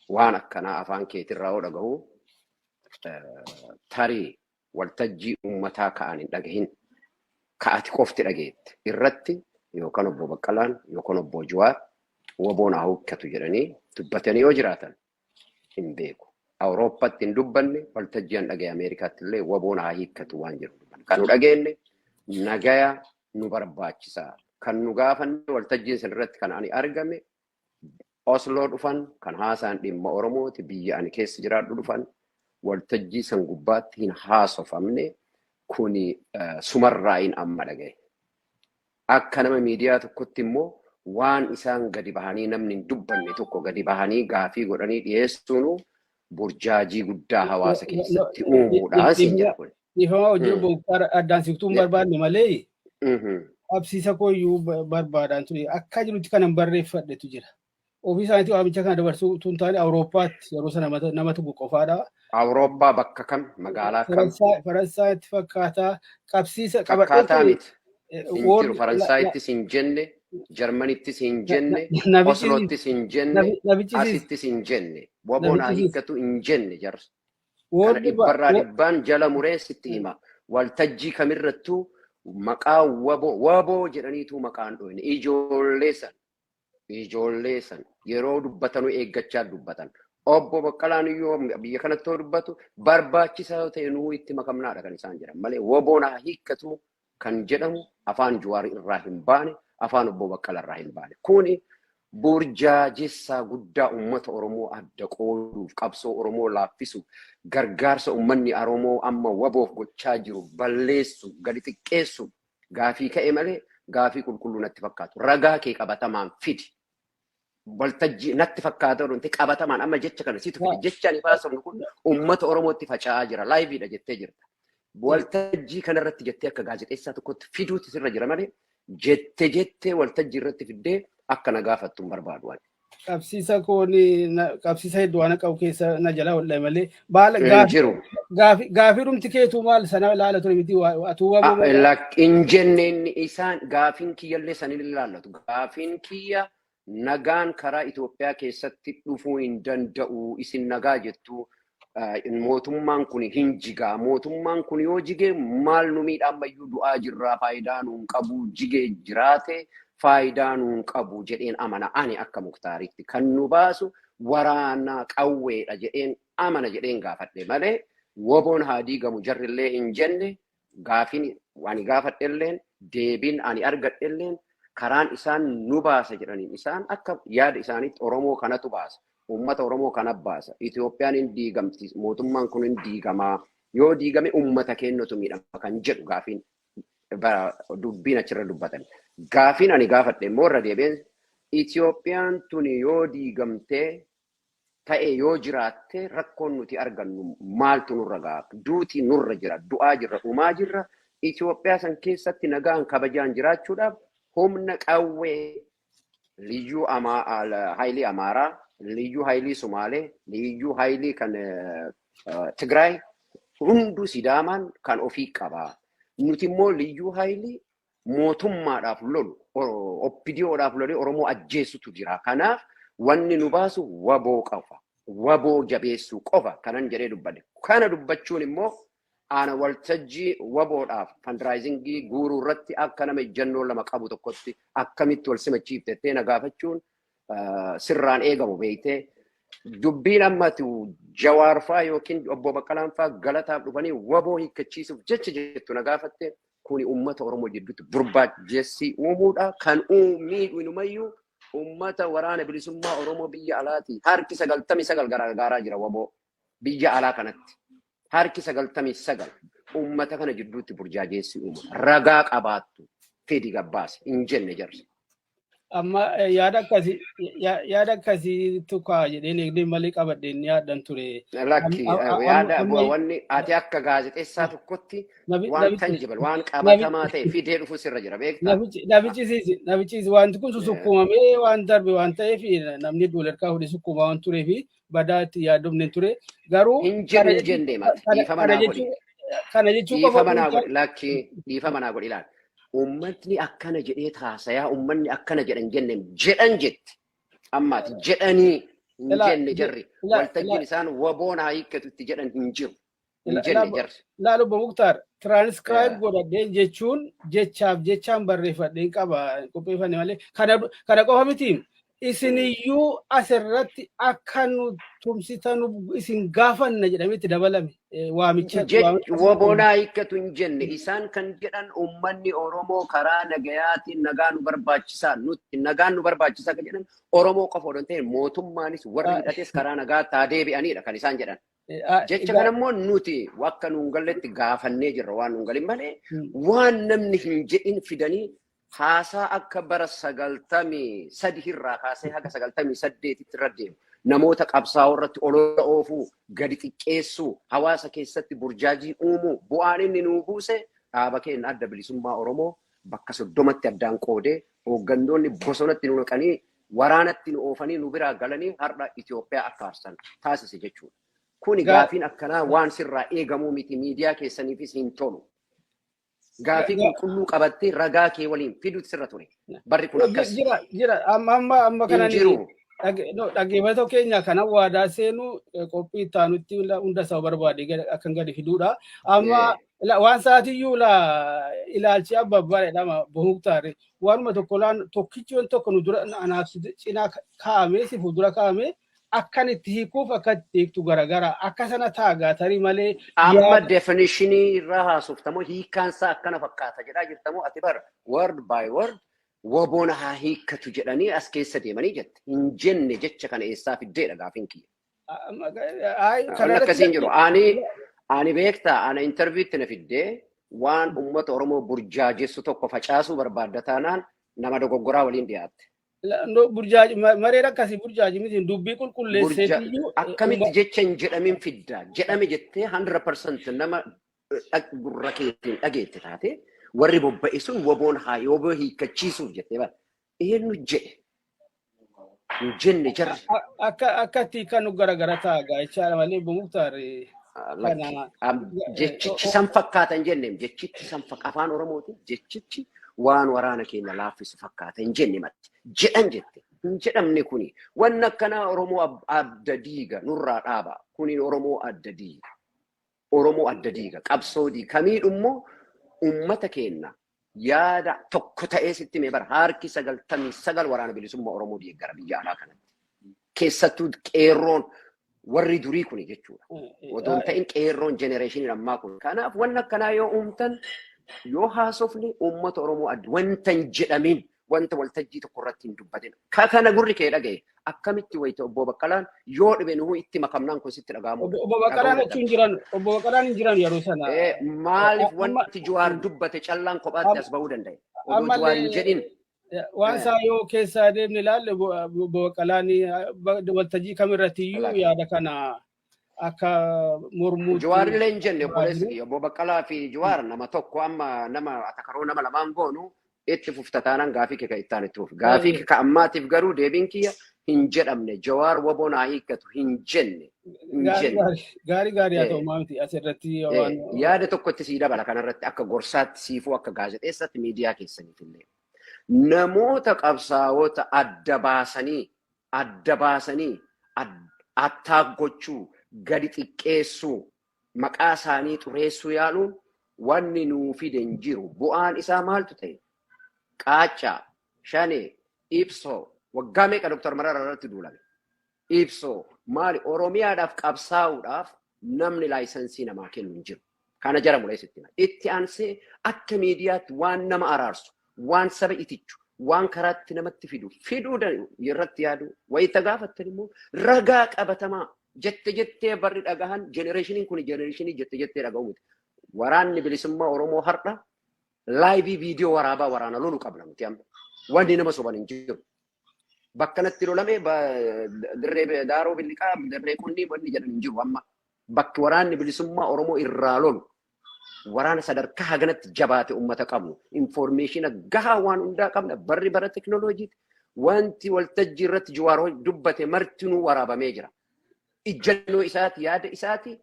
waan akkanaa afaan keetirraa oo dhagahu tarii waltajjii uummataa ka'an hin dhagahin ka'ati qofti dhageette irratti yookaan obbo Baqqalaan yookaan obbo Jawaar waboon haa hukkatu jedhanii dubbatanii yoo jiraatan hin beeku. Awurooppaatti hin dubbanne waltajjii an dhagaye Ameerikaatti illee waboon haa hiikkatu waan jedhu dubbanne. Kan nu dhageenye nagaya nu barbaachisaa. Kan nu gaafanne waltajjiin san irratti kan ani argame Osloo dhufan kan haasaan dhimma Oromooti biyya ani keessa jiraadhu dhufan waltajjii san gubbaatti hin haasofamne kuni sumarraa hin amma dhagaye. Akka nama miidiyaa tokkotti immoo waan isaan gadi bahanii namni hin dubbanne tokko gadi bahanii gaafii godhanii dhiyeessuun burjaajii guddaa hawaasa keessatti uumuudhaan siin jedha kun. Ifama hojii boonkaara addaan siftuun barbaadne malee qabsiisa kooyyuu barbaadaan ture akka jirutti kanan barreeffadhetu jira. Ofii isaaniitti waamicha kana dabarsuu tun taane Awurooppaatti yeroo sana nama tuqu qofaadha. Awurooppaa bakka kam magaalaa kam? Faransaayatti fakkaataa qabsiisa fakkaataa miti. Injiru Faransaayittis hin jenne, Jarmanittis hin jenne, Oslootis hin jenne, asittis hin jenne. Waboon haa hiikkatu hin jenne jarri. Kana dhibbarraa dhibbaan jala muree sitti hima. Waltajjii kamirrattuu maqaa waboo jedhaniitu maqaan dho'ine. Ijoollee san yeroo dubbatanuu eeggachaa dubbatan. Obbo Baqqalaan iyyuu biyya kanatti yoo dubbatu barbaachisaa ta'e nuu itti makamnaadha kan isaan jedhan malee waboon haa hiikkatu kan jedhamu afaan Jawaar irraa hin baane afaan obbo Baqqala irraa hin baane. Kuni burjaajessaa guddaa uummata Oromoo adda qooduuf qabsoo Oromoo laaffisuuf gargaarsa uummanni Oromoo amma waboof gochaa jiru balleessu gadi xiqqeessu gaafii ka'e malee gaafii qulqulluu natti fakkaatu. Ragaa kee qabatamaan fidi. Waltajjii natti fakkaata wanti qabatamaan amma jecha kana situ fidi. Jechaan baasofnu kun uummata Oromootti faca'aa jira. Laayiviidha jettee jirta. Waltajjii kanarratti jettee akka gaazexeessaa tokkotti fiduuti sirra jira malee jettee waltajjii irratti fiddee akka na gaafattu hin barbaadu. Qabsiisa qabsiisa hedduu waan qabu keessa na jala hodhame malee baala gaafii dhumti keetu maal sana ilaala ture miti atuuba hin jenneen isaan gaafiin kiyyallee sanin ilaallatu. Gaafiin kiyya nagaan karaa Itoophiyaa keessatti dhufuu hin danda'u isin nagaa jettu. Mootummaan kun hin jigaa. Mootummaan kun yoo jige maal nu miidhaan bayyuu du'aa jirraa faayidaa nuun qabu jigee jiraate faayidaa nuun qabu jedheen amana ani akka Muktaaritti kan nu baasu waraana qawweedha jedheen amana jedheen gaafadhe malee waboon haa diigamu jarrillee hin jenne gaafiin ani gaafadhelleen deebiin ani argadhelleen karaan isaan nu baasa jedhaniin isaan akka yaada isaaniitti Oromoo kanatu baasa. Uummata Oromoo kana baasa. Itoophiyaan hin diigamti. Mootummaan kun hin diigamaa. Yoo diigame uummata keenyatu miidhama kan jedhu gaafiin dubbiin achirra dubbatan. Gaafiin ani gaafadhe immoo irra deebiin Itoophiyaan tuni yoo diigamtee ta'e yoo jiraatte rakkoon nuti argannu maaltu nurra ga'a? Duuti nurra jira. Du'aa jirra. Dhumaa jirra. Itoophiyaa san keessatti nagaan kabajaan jiraachuudhaaf humna qawwee liyyuu haayilii Amaaraa liyyuu haayilii Sumaalee, liyyuu haayilii kan Tigraay hunduu Sidaamaan kan ofii qabaa. Nuti immoo liyyuu haayilii mootummaadhaaf lolu, oppidiyoodhaaf lolee Oromoo ajjeessutu jira. Kanaaf wanni nu baasu waboo qofa. Waboo jabeessuu qofa kanan jedhee dubbadhe. Kana dubbachuun immoo ana waltajjii waboodhaaf fundraisingii guuruu irratti akka nama ejjennoo lama qabu tokkotti akkamitti wal simachiiftettee na gaafachuun sirraan eegamu beeytee dubbiin ammatu Jawaar faa yookiin obbo Baqqalaan faa galataaf dhufanii waboo hiikkachiisuuf jecha jettu na gaafatte kuni uummata Oromoo jidduutti burjaajessi uumuudha kan miidhu inumayyuu uummata waraana bilisummaa Oromoo biyya alaati harki 99 gargaaraa jira waboo biyya alaa kanatti harki 99 uummata kana jidduutti burjaajessi uumu ragaa qabaattu fedi gabbaas hin jenne jarri. Amma yaada akkasii tukaa jedheen eegdee malee qabadheen yaadan ture. Lakki yaada wanni ati akka gaazexeessaa tokkotti waan tangible waan qabatamaa ta'e fidee dhufu sirra jira beektaa. Nabichis wanti kun sukkuumamee waan darbe waan ta'eef namni duularkaa hudhi sukkuumaa waan tureef badaa itti yaadamne ture garuu hin jenne mati dhiifama naa godhi. Kana jechuun dhiifama naa godhi lakki dhiifama naa godhi ilaali. Uummatni akkana jedhee taasayaa uummanni akkana jedhan jenne jedhan jetti ammaati jedhanii hin jenne jarri waltajjiin isaan waboon haa hiikkatu itti jedhan hin jiru hin jenne jarri. Laalu Muktaar transcribe godhadheen jechuun jechaan barreeffadheen qaba qopheeffanne malee kana qofa miti. Isiniyyuu asirratti akka nu tumsitan isin gaafanna jedhametti dabalame waamicha. Waboonaa hiikkatu hin jenne isaan kan jedhan uummanni Oromoo karaa nagayaatiin nagaa nu barbaachisaa nutti nagaan nu barbaachisaa kan jedhan Oromoo qofa odoo hin ta'in mootummaanis warri hidhates karaa nagaa taa deebi'aniidha kan isaan jedhan. Jecha kanammoo nuti akka nuun galletti gaafannee jirra waan nuun galin malee waan namni hin jedhin fidanii haasaa akka bara 93 irraa kaasee haga 98 irra deemu namoota qabsaa'oo irratti olola oofuu gadi xiqqeessuu hawaasa keessatti burjaajii uumuu bu'aan inni nuu buuse dhaaba keenya adda bilisummaa Oromoo bakka 30tti addaan qoodee hooggantoonni bosonatti nu naqanii waraanatti nu oofanii nu biraa galanii har'a Itoophiyaa akka aarsan taasise jechuudha. Kuni gaafiin akkanaa waan sirraa eegamuu miti miidiyaa keessaniifis hin tolu. Gaafii qulqulluu qabattee ragaa kee waliin fiduutu sirra ture. Barri kun akkas. Jira amma kana dhaggeeffatoo keenya kana waadaa seenuu qophii ittaanutti hunda isaa barbaade akkan gadi fiduudha. Amma waan sa'aatiyyuu ilaalchi abbaa jedhama Muktaar waanuma tokkichi waan tokko nu dura anaaf cinaa kaa'amee si fuuldura kaa'amee akkan itti hiikuuf akka itti hiiktu garagara akka sana taagaa tarii malee. Amma definitionii irraa haasoftamoo hiikkaansaa akkana fakkaata jedhaa jirtamoo ati bara word by word waboona haa hiikkatu jedhanii as keessa deemanii jette. Hin jenne jecha kana eessaa fiddeedha gaafiin kiyya. Kan akkasiin jiru. Ani beektaa ana interviitti na fiddee waan uummata Oromoo burjaajessu tokko facaasuu barbaadda taanaan nama dogoggoraa waliin dhiyaatte. Mareen akkasii burjaaji miti dubbii qulqulleesseetiyyuu. Akkamitti jecha hin jedhamin fiddaa jedhame jettee 100% nama gurra keetiin dhageette taate warri bobba'e sun waboon haa yooboo hiikkachiisuuf jettee bara. Eenyu jedhe? Hin jenne jarri. Akkatti kan garagara taagaa jechaadha malee Muktaar. Jechichi san fakkaata hin jenneem jechichi san afaan Oromooti jechichi waan waraana keenya laaffisu fakkaata hin jenne matti. Jedhan jette hin jedhamne kuni wanna akkanaa Oromoo adda diiga nurraa dhaaba kuni Oromoo adda diiga qabsoo kamiidhummoo ummata keenya yaada tokko ta'ee sitti mee bara harki 99 waraana bilisummaa Oromoo deeggara biyya alaa kanatti keessattuu qeerroon warri durii kuni jechuudha odoon ta'in qeerroon jenereeshinii ammaa kun kanaaf wanna akkanaa yoo uumtan yoo haasofne ummata Oromoo adda wanta hin jedhamin wanta waltajjii tokko irratti hin dubbatin. Kana gurri kee dhagaye akkamitti wayita obbo Baqqalaan yoo dhibe nuyi itti makamnaan kun sitti dhaga'amu. Obbo Baqqalaan achuun jiran obbo Baqqalaan hin jiran yeroo sana. Maaliif wanti Jawaar dubbate callaan kophaatti as bahuu danda'e? Obbo Jawaar hin jedhin. Waan isaa yoo keessaa deemne ilaalle obbo Baqqalaan waltajjii kamirrattiyyuu yaada kana akka mormuu. Jawaar illee hin jenne obbo Baqqalaa fi Jawaar nama tokko amma nama atakaroo nama lamaan goonu. Itti fuftataanaan gaafii kee ittaan itti fufi. Gaafii kee ammaatiif garuu deebiin kiyya hin jedhamne Jawaar waboon haa hiikkatu hin jenne. Gaarii haa ta'u maamti asirratti yaada tokkotti sii dabala kanarratti akka gorsaatti siifuu akka gaazexeessaatti miidiyaa keessaniif illee. Namoota qabsaa'ota adda baasanii attaak gochuu gadi xiqqeessuu maqaa isaanii xureessuu yaaluun wanni nuu fide hin jiru bu'aan isaa maaltu ta'e? Qaacaa, Shanee, Ibsoo, waggaa meeqa Dr. Mararaa irratti duulame? Ibsoo, maali Oromiyaadhaaf qabsaa'uudhaaf namni laayisensii namaa kennu hin jiru. Kana jara muleessitti. Itti aansee akka miidiyaatti waan nama araarsu, waan saba itichu, waan karaatti namatti fiduu irratti yaadu. Wayita gaafattan immoo ragaa qabatamaa jettee barri dhagahan jenereeshiniin kun jenereeshinii jettee dhaga'u miti. Waraanni bilisummaa Oromoo har'a laayivii viidiyoo waraabaa waraana lolu qabna miti amma. Wanni nama soban hin jiru. Bakka natti lolame dirree daaroo billiqaa dirree qunnii wanni jedhan hin jiru amma. Bakki waraanni bilisummaa Oromoo irraa lolu waraana sadarkaa haganatti jabaate ummata qabnu informeeshina gahaa waan hundaa qabna barri bara teknooloojiiti. Wanti waltajjii irratti Jawaar dubbate martinuu waraabamee jira. Ijjannoo isaati yaada isaati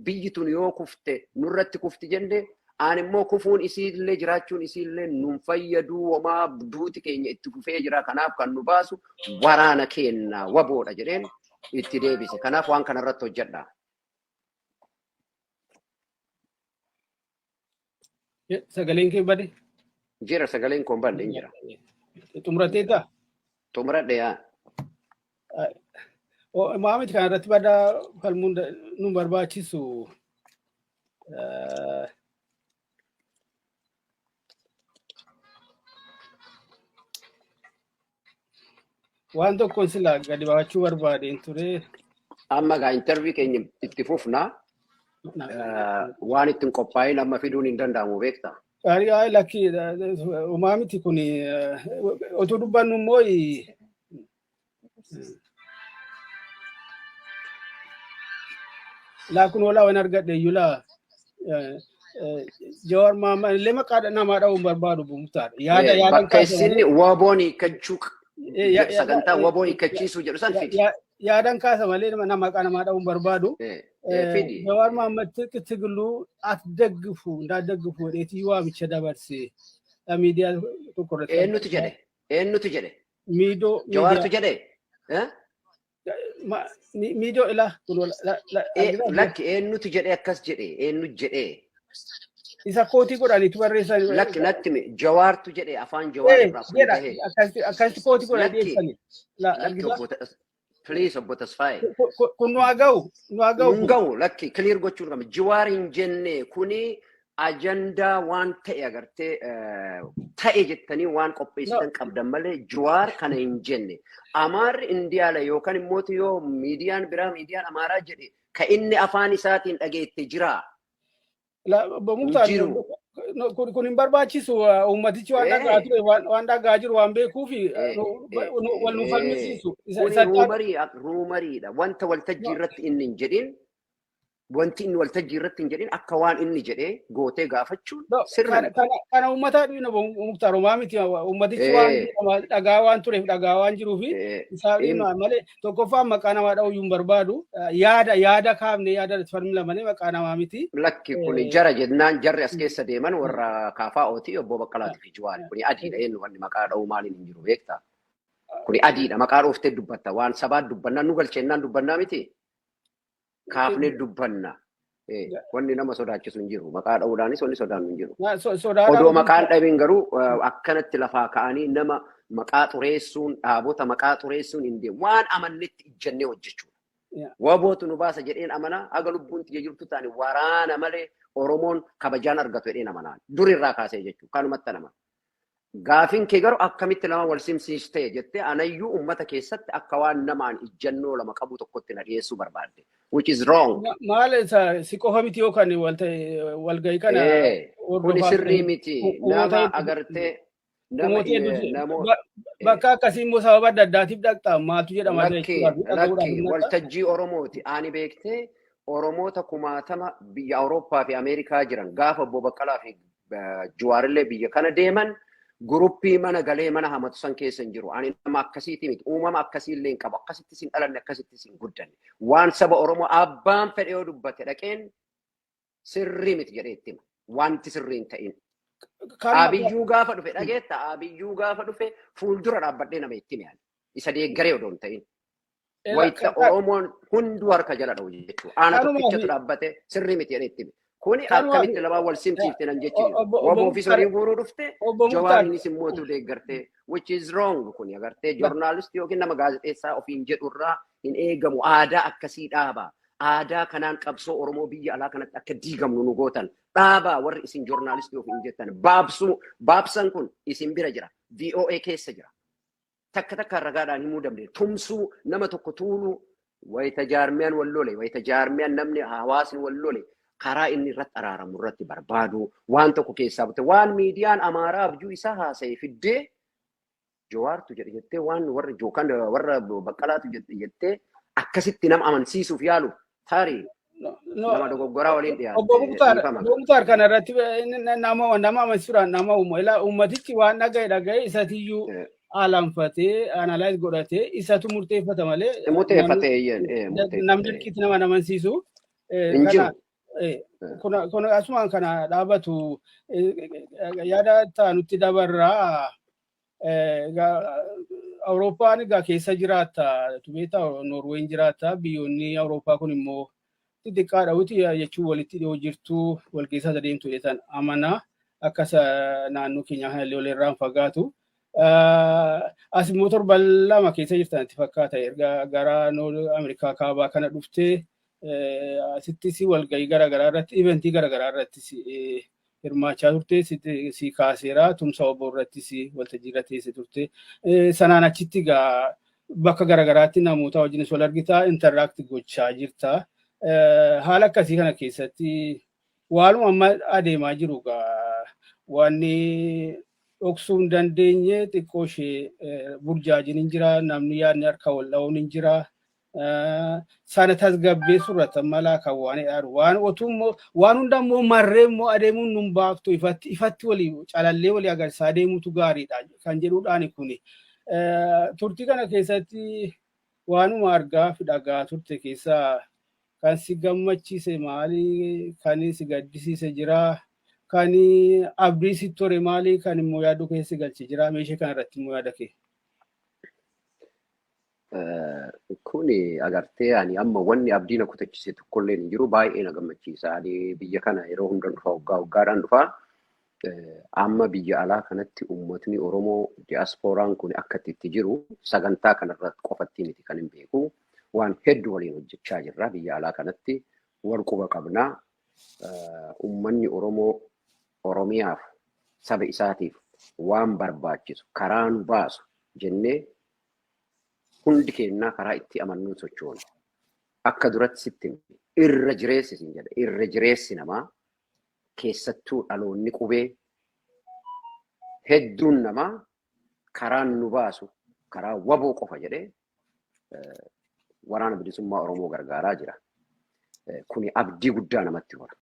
biyyi tun yoo kufte nurratti kufti jenne ani immoo kufuun isiillee jiraachuun isiillee nun fayyaduu homaa duuti keenya itti kufee jira kanaaf kan nu baasu waraana keenya waboodha jedheen itti deebise. Kanaaf waan kanarratti hojjedha. Sagaleen kee bade? Jira sagaleen kun badde hin jira. Xumurateeta? Xumuradhe yaa. Maamiti kana irratti badaa falmuun nu barbaachisu. Waan tokkoon sila gadi baachuu barbaadeen ture. Amma gaa intervii keenya itti fufna. Waan ittiin qophaa'in amma fiduun hin danda'amu beektaa? Gaarii lakkii maamiti kun otoo dubbannu immoo laakun walaa waan argadhe iyyuu laa Jawaar Mohaammed illee maqaa namaa dha'uun barbaadu Muktaar. Bakka isin waboon hiikkachuu sagantaa waboon hiikkachiisuu jedhu san fidi. Yaadan kaasa malee nama maqaa namaa dha'uun barbaadu. Jawaar Mohaammed Tigiluu atdaggifu ndaadaggifu dheetii waamicha dabarse miidiyaa tokko irratti. Eenyutu jedhe? Eenyutu jedhe? Miidoo. Jawaartu jedhe? Miidoo ilaa. Lakki eenyutu jedhe akkas jedhe? Eenyu jedhe? Isa kootii godhaniitu barreessan. Lakki natti Jawaartu jedhe afaan Jawaar irraa kun bahee. Akkasitti kootii godhanii dhiyeessani. Please obbo Tasfaayee. Kun nu haa ga'u. Nu ga'u lakki clear gochuun qaba. Jawaar hin jenne kuni ajandaa waan ta'e agartee ta'e jettanii waan qopheessitan qabdan malee Jawaar kana hin jenne. Amaarri Indiyaala yookaan immoo yoo miidiyaan biraa miidiyaan Amaaraa jedhe ka inni afaan isaatiin dhageette jira. Kun hin barbaachisu uummatichi waan dhagaa jiru waan beekuufi wal nu falmisiisu. Ruumariidha. Wanta waltajjii irratti inni hin jedhin wanti inni waltajjii irratti hin jedhin akka waan inni jedhee gootee gaafachuun sirna. Kana uummataa dhiina Muktaar homaa miti uummatichi waan dhagaa waan tureef dhagaa waan jiruufi isaa malee tokkoffaan maqaa namaa dha'uu hin barbaadu yaada kaafne yaada falmila malee maqaa namaa miti. Lakki kuni jara jennaan jarri as keessa deeman warra kaafaa ootii obbo Baqqalaatii fi Jawaar kuni adiidha eenyu wanni maqaa dha'uu maaliin hin jiru beektaa? Kuni adiidha maqaa dhooftee dubbatta waan sabaa dubbannaa nu galcheennaan dubbannaa miti. Kaafne dubbanna. Wanni nama sodaachisu hin jiru. Maqaa dha'uudhaanis wanni sodaan hin jiru. Odoo maqaan dhabiin garuu akkanatti lafaa ka'anii nama maqaa xureessuun dhaabota maqaa xureessuun hin deemu. Waan amannetti ijjannee hojjechuudha. Wabootu nu baasa jedheen amanaa aga lubbuun xiyya jirtu taane waraana malee Oromoon kabajaan argatu jedheen amanaa. Durirraa kaasee jechuudha. Kanumatti nama. Gaafin kee garuu akkamitti lama wal simsiistee jettee anayyuu uummata keessatti akka waan namaan ijjannoo lama qabu tokkotti na dhiyeessuu barbaadde. Which is wrong. Maal si qofa miti yookaan walgahii kana. Kuni sirrii miti. Nama agartee. Bakka akkasii immoo sababa adda addaatiif dhaqxaa maaltu jedhama. Lakki waltajjii Oromooti. Ani beektee Oromoota kumaatama biyya Awurooppaa fi Ameerikaa jiran gaafa obbo Baqqalaa fi Jawaarillee biyya kana deeman. Guruppii mana galee mana hamatu san keessa hin jiru. Ani nama akkasiiti miti. Uumama akkasiillee hin qabu. Akkasitti sin dhalanne akkasitti sin guddanne. Waan saba Oromoo abbaan fedhe yoo dubbate dhaqeen sirrii miti jedhee itti hima. Wanti sirrii hin ta'in. Abiyyuu gaafa dhufe dhageetta. Abiyyuu gaafa dhufe fuuldura dhaabbadhee nama itti hima. Isa deeggaree odoo hin ta'in. Wayita Oromoon hunduu harka jala dha'u jechuudha. Aana tokkichatu dhaabbate sirrii miti jedhee itti hima. Kuni akkamitti lamaan wal simsiifte nan jechuudha. Waboo ofiisorii guuruu dhufte Jawaariinis immoo deeggartee which is wrong kuni agartee joornaalistii yookiin nama gaazexeessaa ofiin jedhurraa hin eegamu aadaa akkasii dhaabaa. Aadaa kanaan qabsoo Oromoo biyya alaa kanatti akka diigamnu nu gootan dhaabaa warri isin joornaalistii ofiin jettan baabsan kun isin bira jira. VOA keessa jira. Takka takkaan ragaadhaan himuu dandeenye. Tumsuu nama tokko tuuluu wayita jaarmiyaan wal lole wayita jaarmiyaan namni hawaasni wal lole. Karaa inni irratti araaramu irratti barbaadu waan tokko keessaa bute waan miidiyaan Amaaraa abjuu isaa haasa'e fiddee Jawaartu jedhe jettee waan warra jookaan warra Baqqalaatu jettee akkasitti nama amansiisuuf yaalu tarii nama dogoggoraa waliin dhiyaate. Obbo Muktaar kana irratti nama amansiisuudhaan nama uummatichi waan dhaga'e isatiyyuu alanfatee analyze godhatee isatu murteeffata malee. Murteeffatee namni dirqiitti nama amansiisu. Kun asumaan kana dhaabatu yaada ta'anutti dabarraa Awurooppaan egaa keessa jiraata. Tumeeta Noorween jiraata. Biyyoonni Awurooppaa kun immoo xixiqqaadha uti jechuun walitti dhiyoo jirtu wal keessa adeemtu jedhan amanaa akkas naannoo keenya kanallee walirraan fagaatu. As immoo torban lama keessa jirtan itti fakkaata. Erga gara Ameerikaa kaabaa kana dhuftee asittis walgahii garaagaraa irratti iventii garaagaraa irrattis hirmaachaa turte si kaaseera tumsa obbo irrattis waltajjii irra teessee turte. Sanaan achitti egaa bakka garaagaraatti namoota wajjinis wal argita interaakti gochaa jirta. Haala akkasii kana keessatti waanuma amma adeemaa jiru egaa wanni dhoksuu hin dandeenye xiqqoo ishee burjaajiin hin jira namni yaadni harka wal dha'uun hin jira. Sana tasgabbeessuu irratti malaa kan waan jedharu waan otuu waan hunda immoo marree immoo adeemuun nun baaftu ifatti walii calallee walii agarsiisaa adeemuutu gaariidha kan jedhuudhaan kuni. Turtii kana keessatti waanuma argaa fi dhagaa turte keessaa kan si gammachiise maali kan si gaddisiise jira kan abdii si tore maali kan immoo yaaduu keessa galche jira meeshee kana irratti immoo yaada kee. Kuni agartee ani amma wanni abdii na kutachise tokkollee hin jiru baay'ee na gammachiisa. Ani biyya kana yeroo hunda dhufa waggaadhaan dhufa. Amma biyya alaa kanatti uummatni Oromoo diiyaasporaan kun akka itti jiru sagantaa kanarratti qofatti miti kan hin beeku. Waan hedduu waliin hojjechaa jirra biyya alaa kanatti wal quba qabnaa. Uummanni Oromoo Oromiyaaf saba isaatiif waan barbaachisu karaa nu baasu jennee hundi keenyaa karaa itti amannuun sochoonu. Akka duratti sitti irra jireessi siin jedha. Irra jireessi namaa keessattuu dhaloonni qubee hedduun namaa karaan nu baasu karaa waboo qofa jedhee waraana bilisummaa Oromoo gargaaraa jira. Kuni abdii guddaa namatti hora.